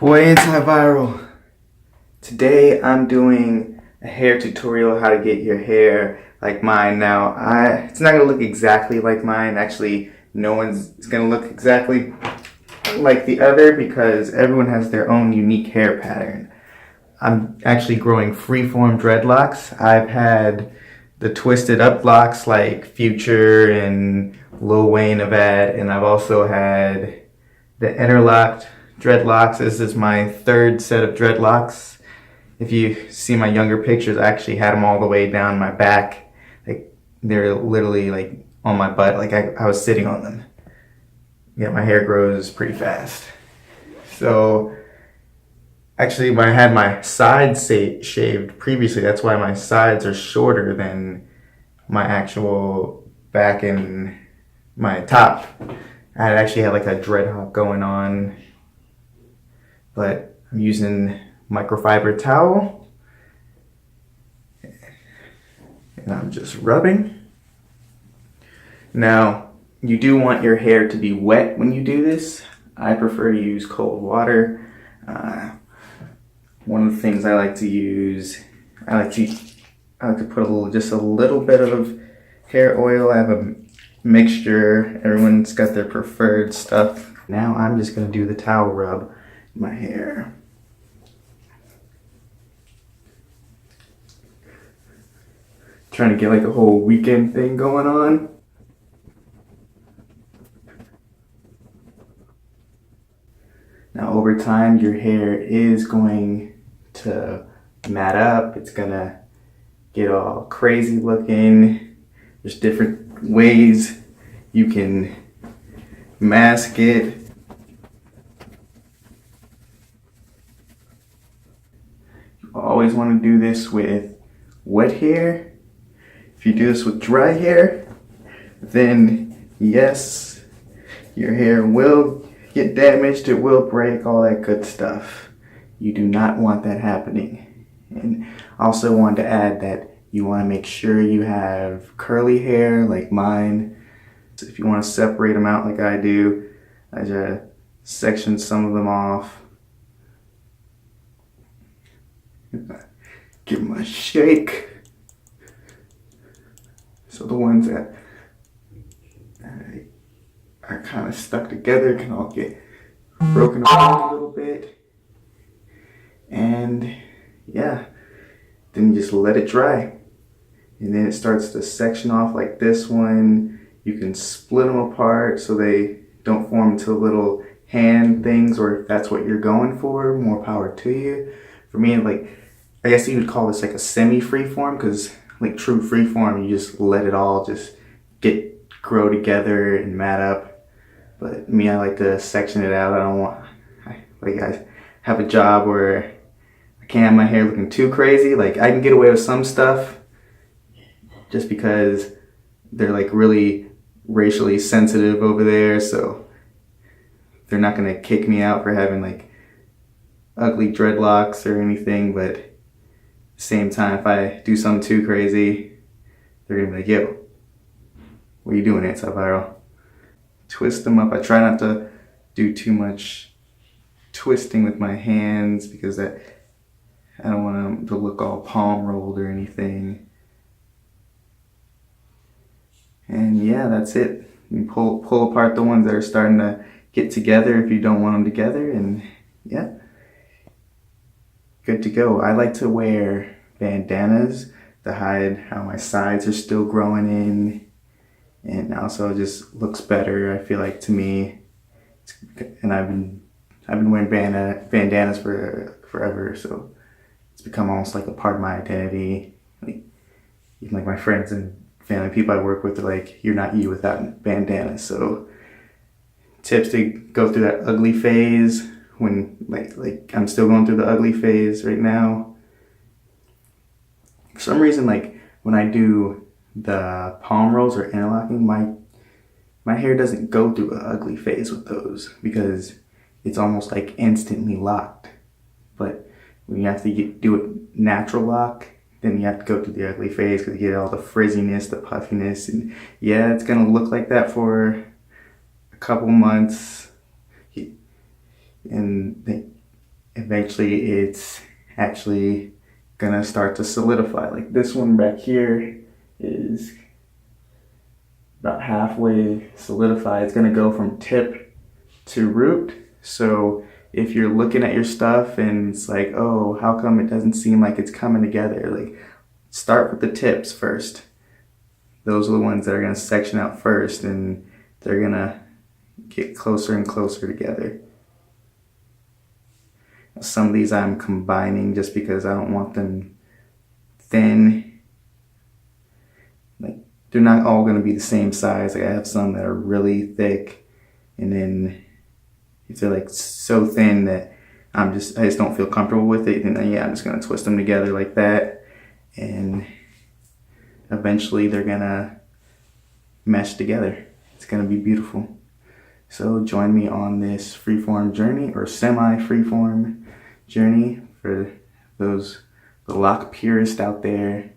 Boy, Antiviral. Today I'm doing a hair tutorial how to get your hair like mine. Now, it's not gonna look exactly like mine. Actually, no one's gonna look exactly like the other because everyone has their own unique hair pattern. I'm actually growing freeform dreadlocks. I've had the twisted up locks like Future and Lil Wayne have had, and I've also had the interlocked dreadlocks. This is my third set of dreadlocks. If you see my younger pictures, I actually had them all the way down my back. Like they're literally like on my butt, like I was sitting on them. Yeah, my hair grows pretty fast. So actually, when I had my sides shaved previously, that's why my sides are shorter than my actual back and my top. I actually had like a dread hop going on, but I'm using microfiber towel and I'm just rubbing. Now, you do want your hair to be wet when you do this. I prefer to use cold water. One of the things I like to use, I like to put just a little bit of hair oil. I have a mixture. Everyone's got their preferred stuff. Now I'm just gonna do the towel rub in my hair. Trying to get like a whole weekend thing going on. Now over time, your hair is going to mat up. It's gonna get all crazy looking. There's different ways you can mask it. You always want to do this with wet hair. If you do this with dry hair, then yes, your hair will get damaged, it will break, all that good stuff. You do not want that happening. And I also wanted to add that you want to make sure you have curly hair like mine. So if you want to separate them out like I do, I just section some of them off. Give them a shake. So the ones that are kind of stuck together can all get broken apart a little bit. And yeah, then you just let it dry. And then it starts to section off like this one. You can split them apart so they don't form into little hand things, or if that's what you're going for, more power to you. For me, like, I guess you would call this like a semi-freeform, because like true freeform, you just let it all just grow together and mat up. But me, I like to section it out. I have a job where I can't have my hair looking too crazy. Like I can get away with some stuff just because they're like really racially sensitive over there, so they're not gonna kick me out for having like ugly dreadlocks or anything. But at the same time, if I do something too crazy, they're gonna be like, yo, what are you doing, Antiviral? Twist them up. I try not to do too much twisting with my hands because I don't want them to look all palm rolled or anything. And yeah, that's it. You pull apart the ones that are starting to get together if you don't want them together, and yeah, good to go. I like to wear bandanas to hide how my sides are still growing in, and also it just looks better, I feel like, to me. And I've been wearing bandanas for forever, so it's become almost like a part of my identity. Like, even like my friends and family, people I work with, are like, you're not you without bandanas. So tips to go through that ugly phase when like I'm still going through the ugly phase right now. For some reason, like when I do the palm rolls or interlocking, my hair doesn't go through an ugly phase with those because it's almost like instantly locked. But when you have to do it natural lock, then you have to go through the ugly phase because you get all the frizziness, the puffiness, and yeah, it's gonna look like that for a couple months. And eventually it's actually gonna start to solidify. Like this one back here is about halfway solidified. It's gonna go from tip to root. So if you're looking at your stuff and it's like, oh, how come it doesn't seem like it's coming together? Like, start with the tips first. Those are the ones that are gonna section out first, and they're gonna get closer and closer together. Some of these I'm combining just because I don't want them thin. Like, they're not all gonna be the same size. Like, I have some that are really thick, and then if they're like so thin that I just don't feel comfortable with it, then yeah, I'm just gonna twist them together like that, and eventually they're gonna mesh together. It's gonna be beautiful. So join me on this freeform journey, or semi-freeform journey, for the lock purists out there.